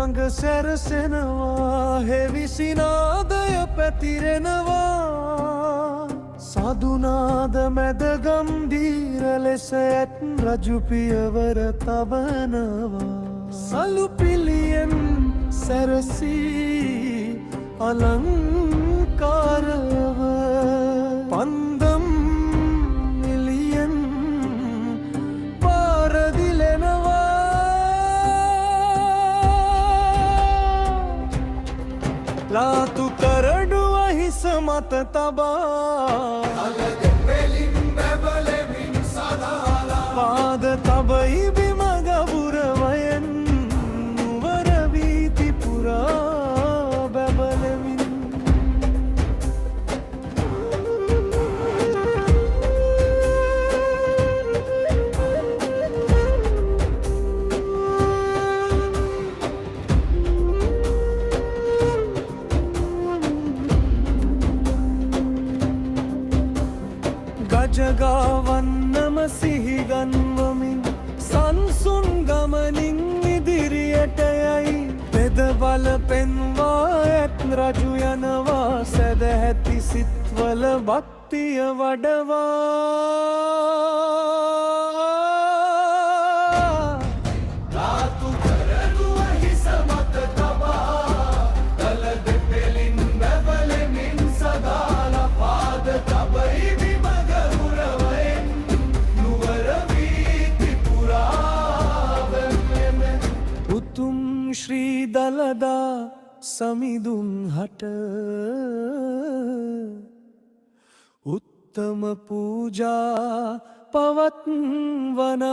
ළඟ සැරසෙනවා හෙවිසිනාදය පැතිරෙනවා සාදුනාද මැද ගම්බීර ලෙස ඇත් රජු පියවර තබනවා සලුපිලියෙන් සැරසී අලංකාරව පන්දම් එළියෙන් පාරදිලෙනවා ලාතු කරඩුව හිස මත තබා පාද තබයි බිම ගබුරවයෙන් නුවර වීති පුරා බැබලෙමින් ගජගාවන්නම සිහිගන්වමින් සංසුන් ගමනින් ඉදිරියට යයි පෙදවල පෙන්වා ඇත් රජු යනවා සැදැහැති සිත්වල භක්තිය වඩවා ලාතු කරඩුව හිස මත තබා දල දෙපෙලින් බැබලෙමින් සදාලා පාද තබයි ශ්‍රී දලදා සමිඳුන් හට උත්තම පූජා පවත්වනවා